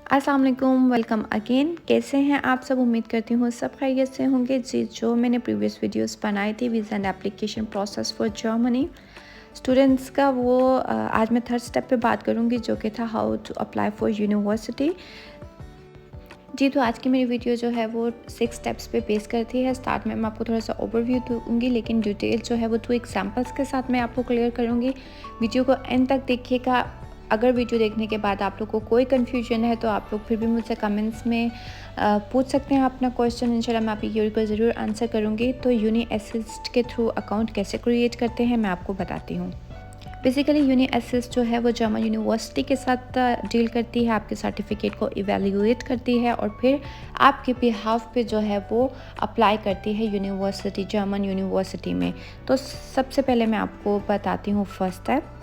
अस्सलाम वालेकुम, welcome again. कैसे हैं आप सब? उम्मीद करती हूँ सब खैरियत से होंगे। जी, जो मैंने प्रीवियस वीडियोस बनाई थी visa and application process for Germany students का, वो आज मैं थर्ड स्टेप पे बात करूँगी जो कि था how to apply for university. जी, तो आज की मेरी वीडियो जो है वो 6 स्टेप्स पे बेस करती है। स्टार्ट में मैं आपको थोड़ा सा ओवरव्यू दूँगी, लेकिन डिटेल जो है वो 2 एग्जांपल्स के साथ मैं आपको क्लियर करूँगी। वीडियो को एंड तक देखिएगा। अगर वीडियो देखने के बाद आप लोग को कोई कन्फ्यूजन है तो आप लोग फिर भी मुझसे कमेंट्स में पूछ सकते हैं अपना क्वेश्चन। इंशाल्लाह मैं आपकी क्वेरी को ज़रूर आंसर करूँगी। तो यूनी असिस्ट के थ्रू अकाउंट कैसे क्रिएट करते हैं मैं आपको बताती हूँ। बेसिकली यूनी असिस्ट जो है वो जर्मन यूनिवर्सिटी के साथ डील करती है, आपके सर्टिफिकेट को इवेल्युएट करती है और फिर आपके बिहाफ पे जो है वो अप्लाई करती है यूनिवर्सिटी, जर्मन यूनिवर्सिटी में। तो सबसे पहले मैं आपको बताती हूँ फर्स्ट स्टेप।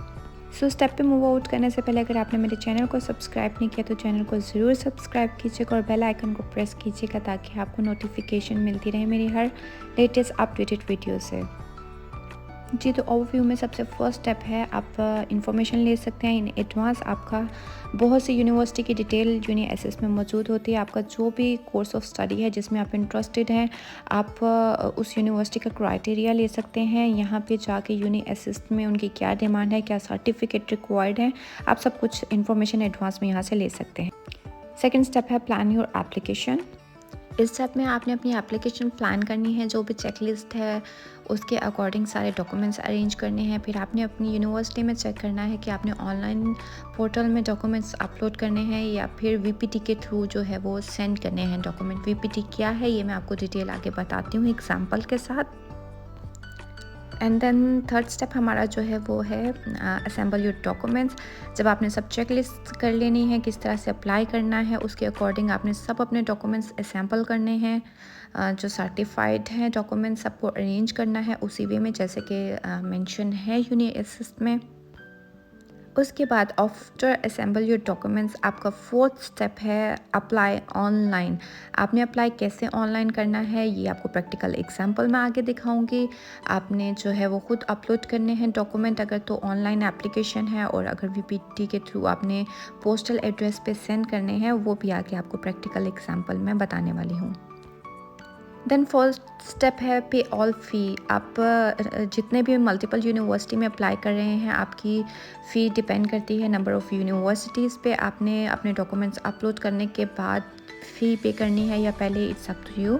स्टेप पे मूव आउट करने से पहले अगर आपने मेरे चैनल को सब्सक्राइब नहीं किया तो चैनल को ज़रूर सब्सक्राइब कीजिएगा और बेल आइकन को प्रेस कीजिएगा ताकि आपको नोटिफिकेशन मिलती रहे मेरी हर लेटेस्ट अपडेटेड वीडियो से। जी, तो ओवरव्यू में सबसे फर्स्ट स्टेप है आप इंफॉर्मेशन ले सकते हैं इन एडवांस। आपका बहुत सी यूनिवर्सिटी की डिटेल यूनी असिस्ट में मौजूद होती है। आपका जो भी कोर्स ऑफ स्टडी है जिसमें आप इंटरेस्टेड हैं, आप उस यूनिवर्सिटी का क्राइटेरिया ले सकते हैं। यहाँ पे जाके यूनी असिस्ट में उनकी क्या डिमांड है, क्या सर्टिफिकेट रिक्वायर्ड है, आप सब कुछ इंफॉर्मेशन एडवांस में यहाँ से ले सकते हैं। सेकेंड स्टेप है प्लान योर एप्लीकेशन। इस स्टेप में आपने अपनी एप्लीकेशन प्लान करनी है। जो भी चेकलिस्ट है उसके अकॉर्डिंग सारे डॉक्यूमेंट्स अरेंज करने हैं। फिर आपने अपनी यूनिवर्सिटी में चेक करना है कि आपने ऑनलाइन पोर्टल में डॉक्यूमेंट्स अपलोड करने हैं या फिर वीपीटी के थ्रू जो है वो सेंड करने हैं डॉक्यूमेंट। वीपीटी क्या है ये मैं आपको डिटेल आगे बताती हूँ एग्जाम्पल के साथ। एंड देन थर्ड स्टेप हमारा जो है वो है असेंबल योर डॉक्यूमेंट्स। जब आपने सब चेक लिस्ट कर लेनी है किस तरह से अप्लाई करना है, उसके अकॉर्डिंग आपने सब अपने डॉक्यूमेंट्स असेंबल करने हैं। जो सर्टिफाइड हैं डॉक्यूमेंट्स सबको अरेंज करना है उसी वे में जैसे कि मेंशन है यूनी असिस्ट में। उसके बाद आफ्टर असेंबल योर डॉक्यूमेंट्स आपका फोर्थ स्टेप है अप्लाई ऑनलाइन। आपने अप्लाई कैसे ऑनलाइन करना है ये आपको प्रैक्टिकल एग्जांपल मैं आगे दिखाऊंगी। आपने जो है वो खुद अपलोड करने हैं डॉक्यूमेंट अगर तो ऑनलाइन एप्लीकेशन है, और अगर वीपीटी के थ्रू आपने पोस्टल एड्रेस पे सेंड करने हैं वो भी आगे आपको प्रैक्टिकल एग्जांपल में बताने वाली हूँ। देन फर्स्ट स्टेप है पे ऑल फ़ी। आप जितने भी मल्टीपल यूनिवर्सिटी में अप्लाई कर रहे हैं आपकी फ़ी डिपेंड करती है नंबर ऑफ़ यूनिवर्सिटीज़ पे। आपने अपने डॉक्यूमेंट्स अपलोड करने के बाद फ़ी पे करनी है या पहले, इट्स अप टू यू।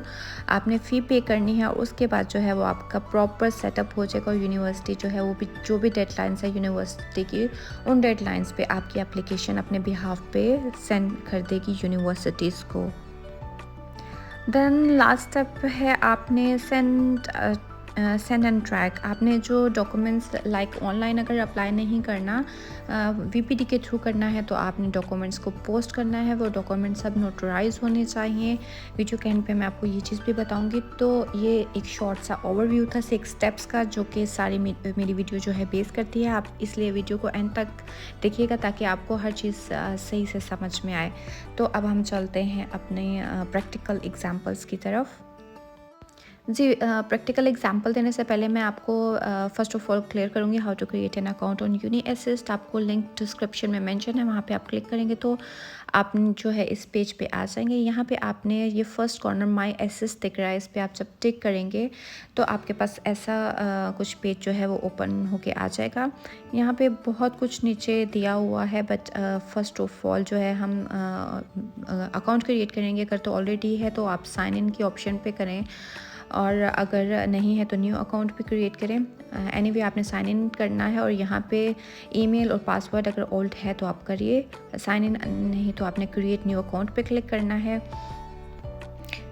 आपने फ़ी पे करनी है और उसके बाद जो है वो आपका प्रॉपर सेटअप हो जाएगा। यूनिवर्सिटी जो है वो भी जो भी डेडलाइंस है यूनिवर्सिटी की, उन डेडलाइंस पे आपकी एप्लीकेशन अपने बिहाफ पे सेंड कर देगी यूनिवर्सिटीज़ को। देन लास्ट स्टेप है आपने सेंड एंड ट्रैक। आपने जो डॉक्यूमेंट्स लाइक ऑनलाइन अगर अप्लाई नहीं करना, वीपीटी के थ्रू करना है तो आपने डॉक्यूमेंट्स को पोस्ट करना है। वो डॉक्यूमेंट्स सब नोटराइज होने चाहिए। वीडियो के एंड पे मैं आपको ये चीज़ भी बताऊंगी। तो ये एक शॉर्ट सा ओवरव्यू था 6 स्टेप्स का जो कि सारी मेरी वीडियो जो है बेस करती है। आप इसलिए वीडियो को एंड तक देखिएगा ताकि आपको हर चीज़ सही से समझ में आए। तो अब हम चलते हैं अपने प्रैक्टिकल एग्जाम्पल्स की तरफ। जी, प्रैक्टिकल एग्जांपल देने से पहले मैं आपको फ़र्स्ट ऑफ़ ऑल क्लियर करूँगी how to create an account on Uni Assist. आपको लिंक डिस्क्रिप्शन में मेंशन है, वहाँ पे आप क्लिक करेंगे तो आप जो है इस पेज पे आ जाएंगे। यहाँ पे आपने ये फर्स्ट कॉर्नर माई असिस्ट दिख रहा है, इस पर आप जब टिक करेंगे तो आपके पास ऐसा कुछ पेज जो है वो ओपन होके आ जाएगा। यहाँ पे बहुत कुछ नीचे दिया हुआ है, बट फर्स्ट ऑफ ऑल जो है हम अकाउंट क्रिएट करेंगे। अगर तो ऑलरेडी है तो आप साइन इन की ऑप्शन पे करें, और अगर नहीं है तो न्यू अकाउंट भी क्रिएट करें। एनीवे आपने साइन इन करना है और यहाँ पे ईमेल और पासवर्ड अगर ओल्ड है तो आप करिए, साइन इन नहीं तो आपने क्रिएट न्यू अकाउंट पे क्लिक करना है।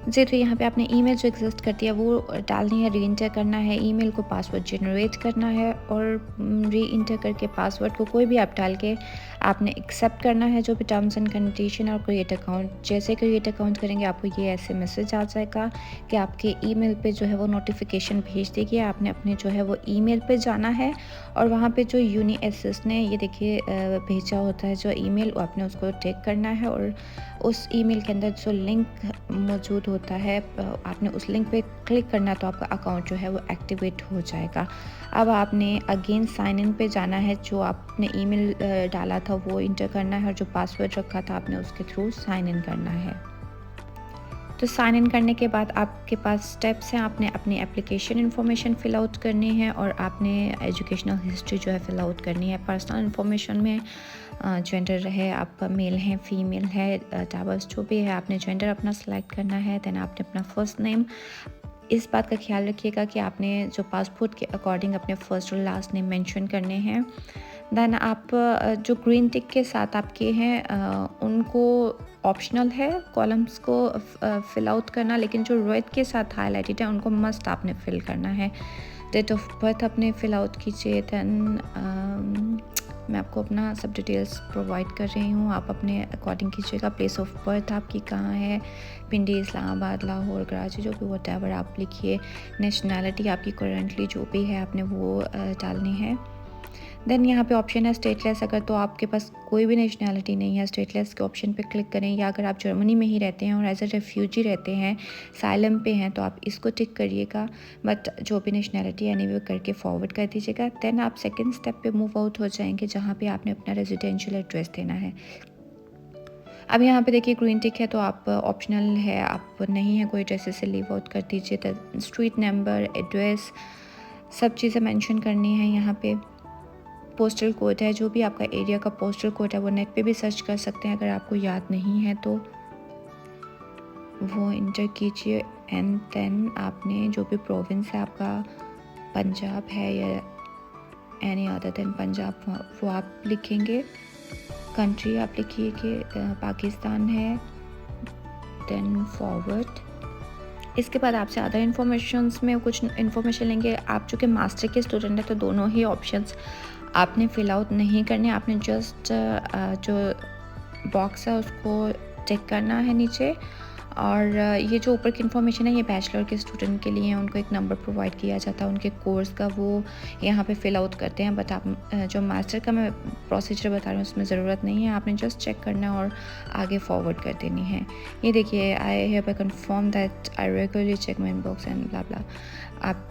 जी, तो यहाँ पे आपने ईमेल जो एग्जिस्ट करती है वो डालनी है, री इंटर करना है, ईमेल को पासवर्ड जनरेट करना है और री इंटर करके पासवर्ड को कोई भी आप डाल के आपने एक्सेप्ट करना है जो भी टर्म्स एंड कंडीशन और क्रिएट अकाउंट। जैसे क्रिएट अकाउंट करेंगे आपको ये ऐसे मैसेज आ जाएगा कि आपके ईमेल पे जो है वो नोटिफिकेशन भेज देगी। आपने अपने जो है वो ईमेल पे जाना है और वहाँ पे जो यूनी असिस्ट ने ये देखिए भेजा होता है जो ईमेल, आपने उसको टेक करना है और उस ईमेल के अंदर जो लिंक मौजूद होता है, आपने उस लिंक पे क्लिक करना तो आपका अकाउंट जो है वो एक्टिवेट हो जाएगा। अब आपने अगेन साइन इन पे जाना है, जो आपने ईमेल डाला था वो इंटर करना है और जो पासवर्ड रखा था आपने उसके थ्रू साइन इन करना है। तो साइन इन करने के बाद आपके पास स्टेप्स हैं, आपने अपनी एप्लीकेशन इन्फॉर्मेशन फ़िल आउट करनी है और आपने एजुकेशनल हिस्ट्री जो है फ़िल आउट करनी है। पर्सनल इन्फॉर्मेशन में जेंडर है, आप मेल हैं, फीमेल है, डाइवर्स जो भी है, आपने जेंडर अपना सेलेक्ट करना है। देन आपने अपना फर्स्ट नेम, इस बात का ख्याल रखिएगा कि आपने जो पासपोर्ट के अकॉर्डिंग अपने फर्स्ट और लास्ट नेम मेंशन करने हैं। देन आप जो ग्रीन टिक के साथ आपके हैं उनको ऑप्शनल है कॉलम्स को फिल आउट करना, लेकिन जो रेड के साथ हाईलाइटेड है उनको मस्ट आपने फिल करना है। डेट ऑफ बर्थ अपने फिल आउट कीजिए। दैन मैं आपको अपना सब डिटेल्स प्रोवाइड कर रही हूँ, आप अपने अकॉर्डिंग कीजिएगा। प्लेस ऑफ बर्थ आपकी कहाँ है, पिंडी, इस्लामाबाद, लाहौर, कराची, जो भी व्हाटएवर आप लिखिए। नेशनैलिटी आपकी करंटली जो भी है आपने वो डालनी है। देन यहाँ पे ऑप्शन है स्टेटलेस, अगर तो आपके पास कोई भी नेशनैलिटी नहीं है, स्टेटलेस के ऑप्शन पे क्लिक करें। या अगर आप जर्मनी में ही रहते हैं और एज ए रेफ्यूजी रहते हैं, साइलम पे हैं, तो आप इसको टिक करिएगा। बट जो भी नेशनैलिटी एनीवे करके फॉरवर्ड कर दीजिएगा। देन आप सेकंड स्टेप पे मूव आउट हो जाएंगे, जहाँ पे आपने अपना रेजिडेंशियल एड्रेस देना है। अब यहाँ पे देखिए ग्रीन टिक है तो आप ऑप्शनल है, आप नहीं है कोई एड्रेस से लीव आउट कर दीजिए। तो स्ट्रीट नंबर, एड्रेस, सब चीज़ें मेंशन करनी है यहाँ पे। पोस्टल कोड है, जो भी आपका एरिया का पोस्टल कोड है वो नेट पे भी सर्च कर सकते हैं, अगर आपको याद नहीं है तो वो इंटर कीजिए। एंड देन आपने जो भी प्रोविंस है आपका, पंजाब है या एनी अदर देन पंजाब, वो आप लिखेंगे। कंट्री आप लिखिए कि पाकिस्तान है। Then forward. इसके बाद आपसे अदर इन्फॉर्मेशंस में कुछ इन्फॉर्मेशन लेंगे। आप चूँकि मास्टर के स्टूडेंट हैं तो दोनों ही ऑप्शंस आपने फ़िल आउट नहीं करने, आपने जस्ट जो बॉक्स है उसको टिक करना है नीचे। और ये जो ऊपर की इन्फॉर्मेशन है ये बैचलर के स्टूडेंट के लिए है, उनको एक नंबर प्रोवाइड किया जाता है उनके कोर्स का, वो यहाँ पे फ़िल आउट करते हैं। बट आप जो मास्टर का मैं प्रोसीजर बता रही हूँ उसमें ज़रूरत नहीं है, आपने जस्ट चेक करना और आगे फॉरवर्ड कर देनी है। ये देखिए, I have confirm that I regularly check my inbox and blah blah. आप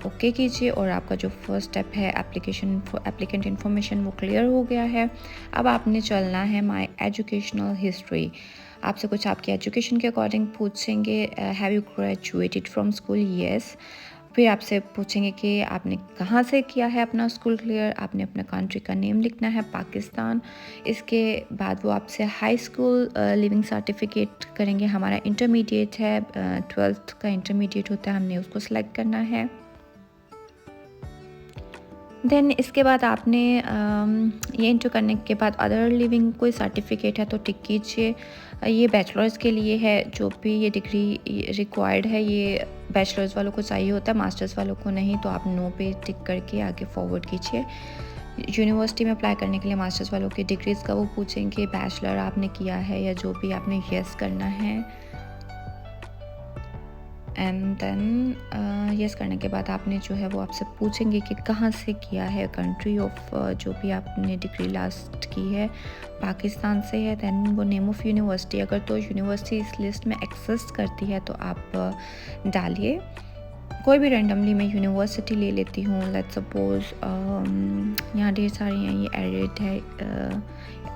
ओके कीजिए और आपका जो फर्स्ट स्टेप है एप्लीकेंट इन्फॉर्मेशन वो क्लियर हो गया है। अब आपने चलना है माय एजुकेशनल हिस्ट्री। आपसे कुछ आपकी एजुकेशन के अकॉर्डिंग पूछेंगे। Have you graduated from school? Yes. फिर आपसे पूछेंगे कि आपने कहाँ से किया है अपना स्कूल क्लियर। आपने अपना कंट्री का नेम लिखना है, पाकिस्तान। इसके बाद वो आपसे हाई स्कूल लिविंग सर्टिफिकेट करेंगे। हमारा इंटरमीडिएट है, 12th का इंटरमीडिएट होता है, हमने उसको सेलेक्ट करना है। देन इसके बाद आपने ये इंटर करने के बाद अदर लिविंग कोई सर्टिफिकेट है तो टिक कीजिए। ये बैचलर्स के लिए है, जो भी ये डिग्री रिक्वायर्ड है ये बैचलर्स वालों को चाहिए होता है, मास्टर्स वालों को नहीं। तो आप नो पे टिक करके आगे फॉरवर्ड कीजिए। यूनिवर्सिटी में अप्लाई करने के लिए मास्टर्स वालों की डिग्रीज़ का वो पूछेंगे, बैचलर आपने किया है या जो भी, आपने येस करना है। एंड देन येस करने के बाद आपने जो है वो आपसे पूछेंगे कि कहाँ से किया है, कंट्री ऑफ जो भी आपने डिग्री लास्ट की है पाकिस्तान से है। दैन वो नेम ऑफ़ यूनिवर्सिटी, अगर तो यूनिवर्सिटी इस लिस्ट में एग्जिस्ट करती है तो आप डालिए। कोई भी रैंडमली मैं यूनिवर्सिटी ले लेती हूँ, लेट्स सपोज यहाँ ढेर सारी हैं, ये एडिट है,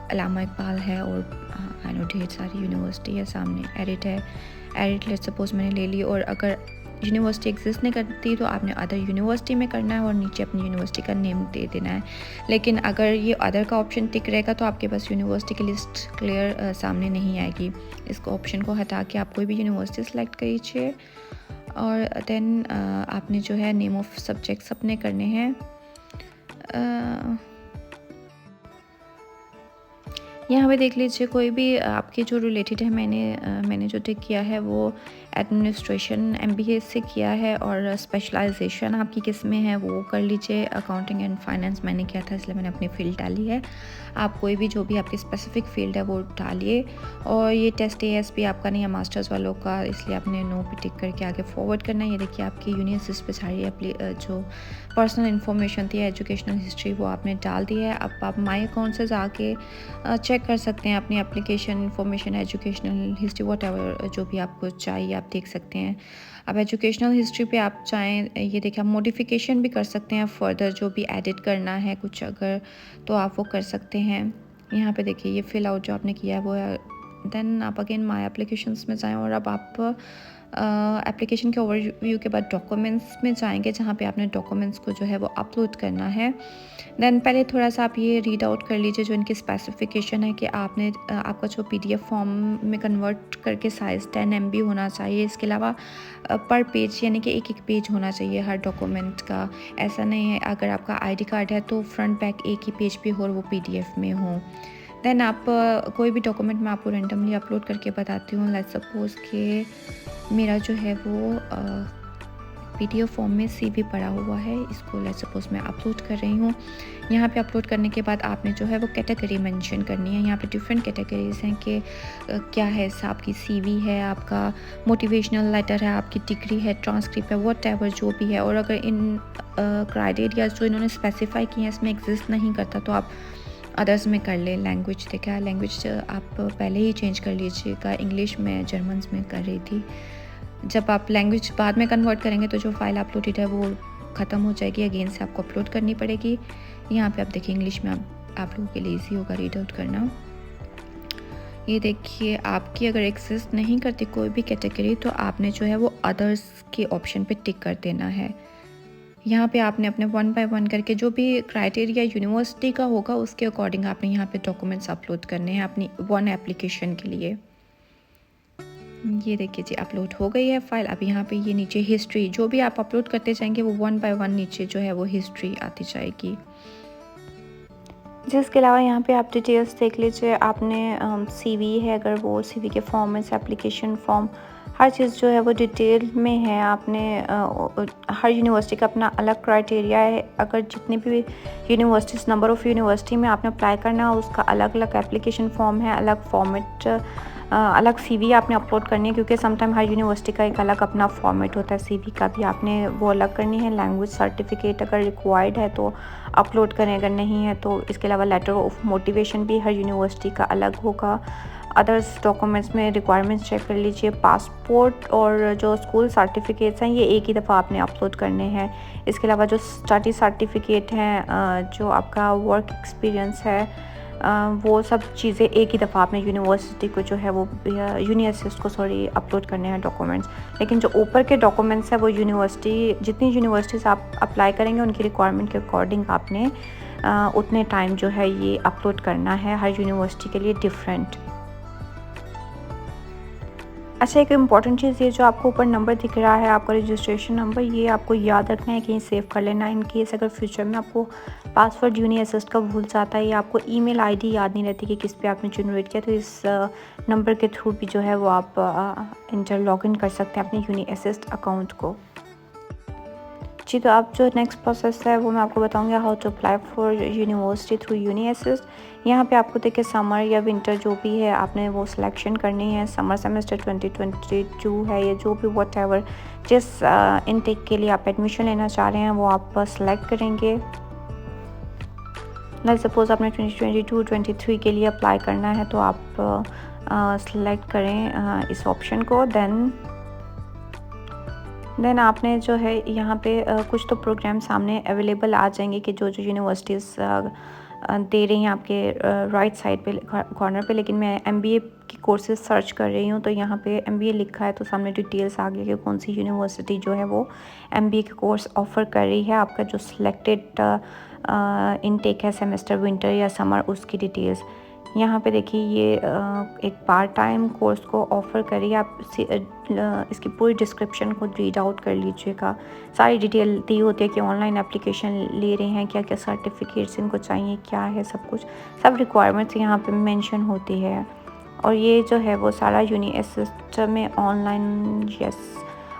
अल्लामा इकबाल है और आई नो ढेर सारी यूनिवर्सिटी है सामने, एडिट है, एडिट लेट्स सपोज मैंने ले ली। और अगर यूनिवर्सिटी एग्जिस्ट नहीं करती तो आपने अदर यूनिवर्सिटी में करना है और नीचे अपनी यूनिवर्सिटी का नेम दे देना है। लेकिन अगर ये अदर का ऑप्शन टिक रहेगा तो आपके पास यूनिवर्सिटी की लिस्ट क्लियर सामने नहीं आएगी। इसको ऑप्शन को हटा के आप कोई भी यूनिवर्सिटी सेलेक्ट कीजिए और देन आपने जो है नेम ऑफ सब्जेक्ट्स अपने करने हैं। यहाँ पे देख लीजिए कोई भी आपके जो रिलेटेड है, मैंने जो टिक किया है वो एडमिनिस्ट्रेशन MBA से किया है और स्पेशलाइजेशन आपकी किस में है वो कर लीजिए। अकाउंटिंग एंड फाइनेंस मैंने किया था इसलिए मैंने अपनी फ़ील्ड डाली है। आप कोई भी जो भी आपकी स्पेसिफिक फ़ील्ड है वो डालिए। और ये टेस्ट ASP आपका नहीं है, मास्टर्स वालों का, इसलिए आपने नो पे टिक करके आगे फॉरवर्ड करना है। ये देखिए आपकी यूनिवर्सिटी पे सारी जो पर्सनल इन्फॉर्मेशन थी, एजुकेशनल हिस्ट्री, वो आपने डाल दी है। अब आप माई अकाउंट से जाके चेक चेक कर सकते हैं अपनी application information, educational history, whatever जो भी आपको चाहिए आप देख सकते हैं। अब एजुकेशनल हिस्ट्री पे आप चाहें, ये देखिए आप मॉडिफिकेशन भी कर सकते हैं, फर्दर जो भी एडिट करना है कुछ अगर, तो आप वो कर सकते हैं। यहाँ पे देखिए ये फिल आउट जो आपने किया है वो है। देन आप अगेन माई एप्लीकेशंस में जाएं और अब आप एप्लीकेशन के ओवरव्यू के बाद डॉक्यूमेंट्स में जाएंगे, जहाँ पे आपने डॉक्यूमेंट्स को जो है वो अपलोड करना है। देन पहले थोड़ा सा आप ये रीड आउट कर लीजिए जो इनकी स्पेसिफिकेशन है कि आपने आपका जो PDF फॉर्म में कन्वर्ट करके साइज़ 10 MB होना चाहिए। इसके अलावा पर पेज यानी कि एक पेज होना चाहिए हर डॉक्यूमेंट का। ऐसा नहीं है अगर आपका ID कार्ड है तो फ्रंट बैक एक ही पेज पे हो और वो PDF में हो। देन आप कोई भी डॉक्यूमेंट मैं आपको रेंडमली अपलोड करके बताती हूँ। लेट्स सपोज कि मेरा जो है वो PDF फॉर्म में CV पड़ा हुआ है, इसको लेट्स सपोज मैं अपलोड कर रही हूँ। यहाँ पे अपलोड करने के बाद आपने जो है वो कैटेगरी मेंशन करनी है। यहाँ पे डिफरेंट कैटेगरीज हैं कि क्या है, आपकी CV है, आपका मोटिवेशनल लेटर है, आपकी डिग्री है, ट्रांसक्रिप्ट है, व्हाटएवर जो भी है। और अगर इन क्राइटेरिया जो इन्होंने स्पेसिफाई किए हैं इसमें एग्जिस्ट नहीं करता तो आप अदर्स में कर ले। लैंग्वेज देखा, लैंग्वेज आप पहले ही चेंज कर लीजिएगा। इंग्लिश में जर्मन में कर रही थी, जब आप लैंग्वेज बाद में कन्वर्ट करेंगे तो जो फाइल अपलोडेड है वो ख़त्म हो जाएगी, अगेन से आपको अपलोड करनी पड़ेगी। यहाँ पे आप देखिए इंग्लिश में आप लोगों के लिए ईजी होगा रीड आउट करना। ये देखिए आपकी अगर एग्जिस्ट नहीं करती कोई भी कैटेगरी तो आपने जो है वो अदर्स के ऑप्शन पे टिक कर देना है। यहाँ पे आपने अपने 1 बाय 1 करके जो भी क्राइटेरिया यूनिवर्सिटी का होगा उसके अकॉर्डिंग आपने यहाँ पे डॉक्यूमेंट्स अपलोड करने हैं अपनी 1 एप्लीकेशन के लिए। ये देखिए जी अपलोड हो गई है फाइल। अब यहाँ पे ये नीचे हिस्ट्री जो भी आप अपलोड करते जाएंगे वो 1 बाय 1 नीचे जो है वो हिस्ट्री आती जाएगी। जिसके अलावा यहाँ पे आप डिटेल्स देख लीजिए। आपने CV है अगर वो CV के फॉर्मेट्स, एप्लीकेशन फॉर्म, हर चीज़ जो है वो डिटेल में है। आपने हर यूनिवर्सिटी का अपना अलग क्राइटेरिया है। अगर जितनी भी यूनिवर्सिटीज़, नंबर ऑफ़ यूनिवर्सिटी में आपने अप्लाई करना है उसका अलग अलग एप्लीकेशन फॉर्म है, अलग फॉर्मेट, अलग CV आपने अपलोड करनी है, क्योंकि समटाइम हर यूनिवर्सिटी का एक अलग अपना फॉर्मेट होता है। CV का भी आपने वो अलग करनी है। लैंग्वेज सर्टिफिकेट अगर रिक्वायर्ड है तो अपलोड करें, अगर नहीं है तो इसके अलावा लेटर ऑफ मोटिवेशन भी हर यूनिवर्सिटी का अलग होगा। अदर्स डॉक्यूमेंट्स में रिक्वायरमेंट्स चेक कर लीजिए। पासपोर्ट और जो स्कूल सर्टिफिकेट्स हैं ये एक ही दफ़ा आपने अपलोड करने हैं। इसके अलावा जो स्टडी सर्टिफिकेट हैं, जो आपका वर्क एक्सपीरियंस है, वो सब चीज़ें एक ही दफ़ा आपने यूनिवर्सिटी को जो है वो यूनिवर्सिटी को अपलोड करने हैं डॉक्यूमेंट्स। लेकिन जो ऊपर के डॉक्यूमेंट्स है वो यूनिवर्सिटी, जितनी यूनिवर्सिटीज़ आप अप्लाई करेंगे उनकी रिक्वायरमेंट के अकॉर्डिंग आपने उतने टाइम जो है ये अपलोड करना है, हर यूनिवर्सिटी के लिए डिफरेंट। अच्छा, एक इम्पॉर्टेंट चीज़, ये जो आपको ऊपर नंबर दिख रहा है आपका रजिस्ट्रेशन नंबर, ये आपको याद रखना है, कहीं सेव कर लेना। इन केस अगर फ्यूचर में आपको पासवर्ड यूनी असिस्ट का भूल जाता है या आपको ईमेल आईडी याद नहीं रहती कि किस पे आपने जनरेट किया, तो इस नंबर के थ्रू भी जो है वो आप इंटर लॉगिन कर सकते हैं अपने यूनी असिस्ट अकाउंट को। जी, तो अब जो नेक्स्ट प्रोसेस है वो मैं आपको बताऊंगी, how to apply for university through Uni Assist. यहाँ पे आपको देखिए समर या विंटर जो भी है आपने वो सिलेक्शन करनी है। समर सेमेस्टर 2022 है या जो भी व्हाटएवर जिस इनटेक के लिए आप एडमिशन लेना चाह रहे हैं वो आप सेलेक्ट करेंगे। लेट्स सपोज आपने 2022-23 के लिए अप्लाई करना है तो आप सेलेक्ट करें इस ऑप्शन को। देन आपने जो है यहाँ पे कुछ तो प्रोग्राम सामने अवेलेबल आ जाएंगे कि जो जो यूनिवर्सिटीज़ दे रही हैं आपके राइट साइड पे कॉर्नर पे। लेकिन मैं MBA की कोर्सेज सर्च कर रही हूँ तो यहाँ पे MBA लिखा है तो सामने डिटेल्स आ गई कि कौन सी यूनिवर्सिटी जो है वो MBA के कोर्स ऑफ़र कर रही है। आपका जो सिलेक्टेड इनटेक है सेमेस्टर, विंटर या समर, उसकी डिटेल्स यहाँ पे देखिए। ये एक पार्ट टाइम कोर्स को ऑफ़र करिए। आप इसकी पूरी डिस्क्रिप्शन को रीड आउट कर लीजिएगा। सारी डिटेल दी होती है कि ऑनलाइन एप्लीकेशन ले रहे हैं, क्या क्या सर्टिफिकेट्स इनको चाहिए, क्या है, सब कुछ, सब रिक्वायरमेंट्स यहाँ पे मेंशन होती है। और ये जो है वो सारा यूनी असिस्ट में ऑनलाइन,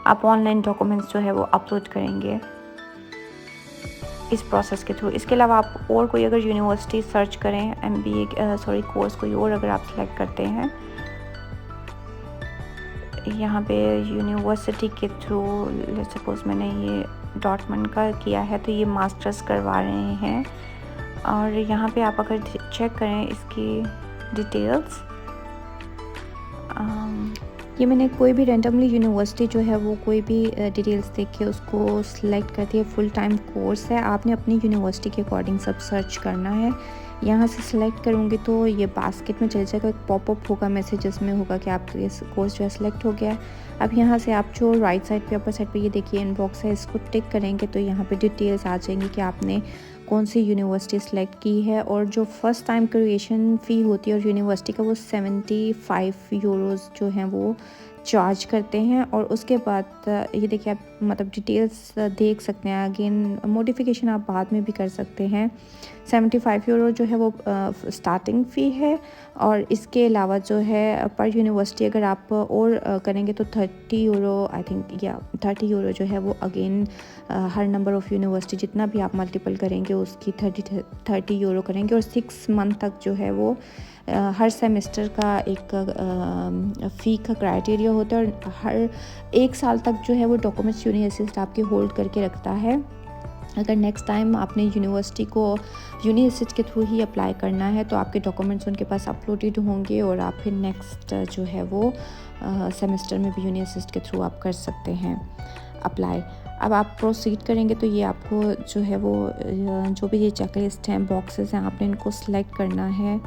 आप ऑनलाइन डॉक्यूमेंट्स जो है वो अपलोड करेंगे इस प्रोसेस के थ्रू। इसके अलावा आप और कोई अगर यूनिवर्सिटी सर्च करें, MBA कोर्स कोई और अगर आप सेलेक्ट करते हैं, यहाँ पे यूनिवर्सिटी के थ्रू लेट्स सपोज मैंने ये डॉर्टमंड का किया है तो ये मास्टर्स करवा रहे हैं। और यहाँ पे आप अगर चेक करें इसकी डिटेल्स। ये मैंने कोई भी रैंडमली यूनिवर्सिटी जो है वो कोई भी डिटेल्स देख के उसको सिलेक्ट करती है। फुल टाइम कोर्स है, आपने अपनी यूनिवर्सिटी के अकॉर्डिंग सब सर्च करना है। यहाँ से सिलेक्ट करूँगी तो ये बास्केट में चल जाएगा, एक पॉपअप होगा मैसेज जिसमें होगा कि आपका ये कोर्स जो है सिलेक्ट हो गया है। अब यहाँ से आप जो राइट साइड पे अपर साइड पे ये देखिए इनबॉक्स है, इसको टिक करेंगे तो यहाँ पे डिटेल्स आ जाएंगी कि आपने कौन सी यूनिवर्सिटी सेलेक्ट की है। और जो फर्स्ट टाइम क्रिएशन फ़ी होती है और यूनिवर्सिटी का वो 75 यूरोज़ जो हैं वो चार्ज करते हैं। और उसके बाद ये देखिए आप मतलब डिटेल्स देख सकते हैं। अगेन मॉडिफिकेशन आप बाद में भी कर सकते हैं। 75 यूरो जो है वो स्टार्टिंग फ़ी है, और इसके अलावा जो है पर यूनिवर्सिटी अगर आप और करेंगे तो 30 यूरो आई थिंक, या 30 यूरो जो है वो again her number of university जितना भी आप मल्टीपल करेंगे उसकी 30 यूरो करेंगे। और 6 मंथ तक जो है वो हर सेमेस्टर का एक फ़ी का क्राइटेरिया होता है, और हर 1 साल तक जो है वो डॉक्यूमेंट्स यूनि असिस्ट आपके होल्ड करके रखता है। अगर नेक्स्ट टाइम आपने यूनिवर्सिटी को यूनि असिस्ट के थ्रू ही अप्लाई करना है तो आपके डॉक्यूमेंट्स उनके पास अपलोडेड होंगे, और आप फिर नेक्स्ट जो है वो सेमेस्टर में भी यूनि असिस्ट के थ्रू आप कर सकते हैं अप्लाई। अब आप प्रोसीड करेंगे तो ये आपको जो है वो जो भी ये चेकलिस्ट हैं, बॉक्सेस हैं, आपने इनको सेलेक्ट करना है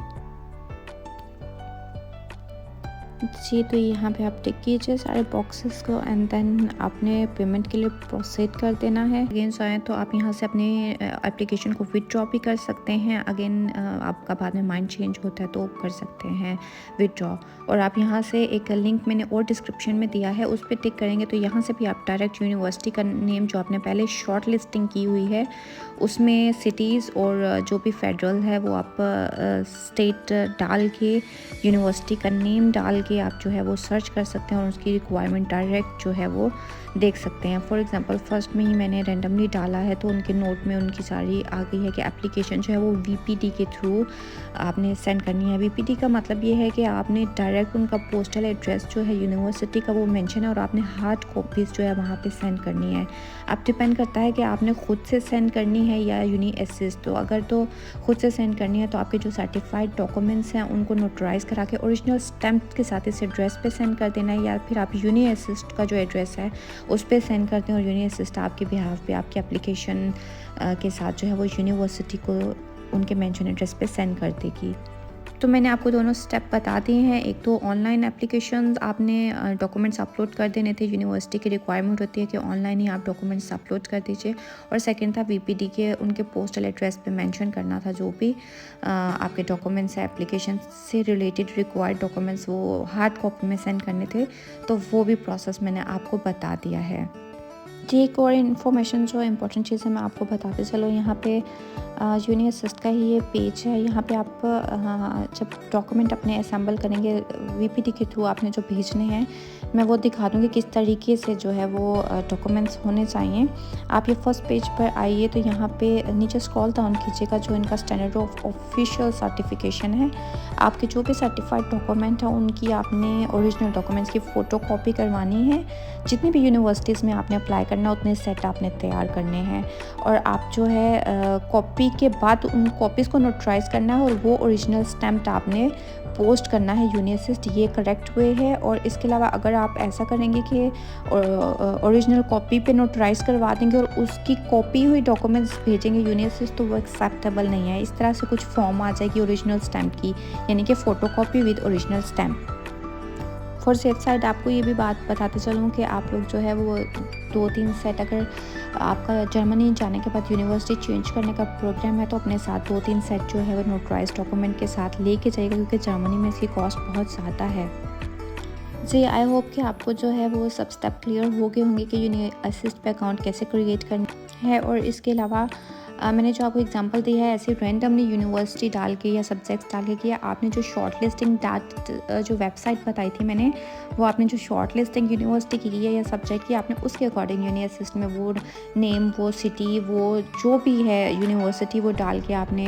जी। तो यहाँ पे आप टिक कीजिए सारे बॉक्सेस को, एंड देन आपने पेमेंट के लिए प्रोसीड कर देना है। अगेन चाहें तो आप यहाँ से अपने एप्लीकेशन को विदड्रॉ भी कर सकते हैं। अगेन आपका बाद में माइंड चेंज होता है तो कर सकते हैं विदड्रॉ। और आप यहाँ से एक लिंक मैंने और डिस्क्रिप्शन में दिया है, उस पर टिक करेंगे तो यहाँ से भी आप डायरेक्ट यूनिवर्सिटी का नेम जो आपने पहले शॉर्ट लिस्टिंग की हुई है उसमें सिटीज़ और जो भी फेडरल है वो आप स्टेट डाल के, यूनिवर्सिटी का नेम डाल के आप जो है वो सर्च कर सकते हैं और उसकी रिक्वायरमेंट डायरेक्ट जो है वो देख सकते हैं। फॉर एग्जांपल फर्स्ट में ही मैंने रैंडमली डाला है तो उनके नोट में उनकी सारी आ गई है कि एप्लीकेशन जो है वो वीपीडी के थ्रू आपने सेंड करनी है। वीपीडी का मतलब ये है कि आपने डायरेक्ट उनका पोस्टल एड्रेस जो है यूनिवर्सिटी का वो मेंशन है और आपने हार्ड कॉपीज़ जो है वहाँ पे सेंड करनी है। अब डिपेंड करता है कि आपने ख़ुद से सेंड करनी है या यूनि असिस्ट। तो अगर तो ख़ुद से सेंड करनी है तो आपके जो सर्टिफाइड डॉक्यूमेंट्स हैं उनको नोटराइज़ करा के ओरिजिनल स्टैम्प के साथ इस एड्रेस पे सेंड कर देना है, या फिर आप यूनि असिस्ट का जो एड्रेस है उस पर सेंड करते हैं और यूनि असिस्ट आपके बिहाफ पे आपकी एप्लीकेशन के साथ जो है वो यूनिवर्सिटी को उनके मेंशन एड्रेस पे सेंड कर देगी। तो मैंने आपको दोनों स्टेप बता दिए हैं। एक तो ऑनलाइन एप्लीकेशन आपने डॉक्यूमेंट्स अपलोड कर देने थे, यूनिवर्सिटी की रिक्वायरमेंट होती है कि ऑनलाइन ही आप डॉक्यूमेंट्स अपलोड कर दीजिए। और सेकंड था वीपीडी के उनके पोस्टल एड्रेस पे मेंशन करना था जो भी आपके डॉक्यूमेंट्स है, एप्लीकेशन से रिलेटेड रिक्वायर्ड डॉक्यूमेंट्स वो हार्ड कॉपी में सेंड करने थे, तो वो भी प्रोसेस मैंने आपको बता दिया है जी। एक और इन्फॉर्मेशन जो इम्पोर्टेंट चीज़ है मैं आपको बताते चलो, यहाँ पे यूनि असिस्ट का ही ये पेज है। यहाँ पे आप जब डॉक्यूमेंट अपने असेंबल करेंगे वीपीडी के थ्रू आपने जो भेजने हैं, मैं वो दिखा दूँगी किस तरीके से जो है वो डॉक्यूमेंट्स होने चाहिए। आप ये फर्स्ट पेज पर आइए तो यहाँ पे नीचे स्क्रॉल डाउन कीजिएगा, जो इनका स्टैंडर्ड ऑफ ऑफिशियल सर्टिफिकेशन है। आपके जो भी सर्टिफाइड डॉक्यूमेंट हैं उनकी आपने ओरिजिनल डॉक्यूमेंट्स की फ़ोटो कॉपी करवानी है। जितनी भी यूनिवर्सिटीज़ में आपने अप्लाई करना उतने सेट आपने तैयार करने हैं, और आप जो है कॉपी के बाद उन कॉपीज़ को नोटराइज़ करना है और वो ओरिजिनल स्टैम्प आपने पोस्ट करना है यूनि असिस्ट। ये करेक्ट वे है। और इसके अलावा अगर आप ऐसा करेंगे कि ओरिजिनल कॉपी पे नोटराइज़ करवा देंगे और उसकी कॉपी हुई डॉक्यूमेंट्स भेजेंगे यूनि असिस्ट, तो वो एक्सेप्टेबल नहीं है। इस तरह से कुछ फॉर्म आ जाएगी ओरिजिनल स्टैम्प की, यानी कि photo copy with original stamp. For safe side आपको ये भी बात बताते चलूँ कि आप लोग जो है वो 2-3 सेट, अगर आपका जर्मनी जाने के बाद यूनिवर्सिटी चेंज करने का प्रोग्राम है तो अपने साथ 2-3 सेट जो है वो नोटराइज डॉक्यूमेंट के साथ लेके जाइएगा, क्योंकि जर्मनी में इसकी कॉस्ट बहुत ज़्यादा है जी। आई होप कि आपको जो है वो सब स्टेप क्लियर हो गए होंगे कि यूनि असिस्ट पे अकाउंट कैसे क्रिएट करना है। और इसके अलावा मैंने जो आपको एग्जांपल दिया है ऐसे रैंडमली यूनिवर्सिटी डाल के या सब्जेक्ट्स डाल के किया। आपने जो शॉर्ट लिस्टिंग जो वेबसाइट बताई थी मैंने, वो आपने जो शॉर्ट लिस्टिंग यूनिवर्सिटी की है या सब्जेक्ट की, आपने उसके अकॉर्डिंग यूनि असिस्ट में वो नेम, वो सिटी, वो जो भी है यूनिवर्सिटी वो डाल के आपने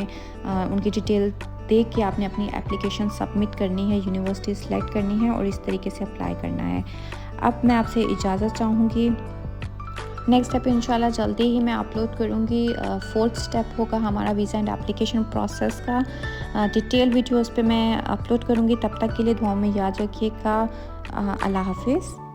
उनकी डिटेल देख के आपने अपनी एप्लीकेशन सबमिट करनी है, यूनिवर्सिटी सेलेक्ट करनी है और इस तरीके से अप्लाई करना है। अब मैं आपसे इजाज़त चाहूँगी। नेक्स्ट स्टेप इंशाल्लाह जल्दी ही मैं अपलोड करूँगी। 4th स्टेप होगा हमारा वीज़ा एंड एप्लीकेशन प्रोसेस का। डिटेल वीडियो उस पे मैं अपलोड करूँगी। तब तक के लिए दुआओं में याद रखिएगा। अल्लाह हाफिज़।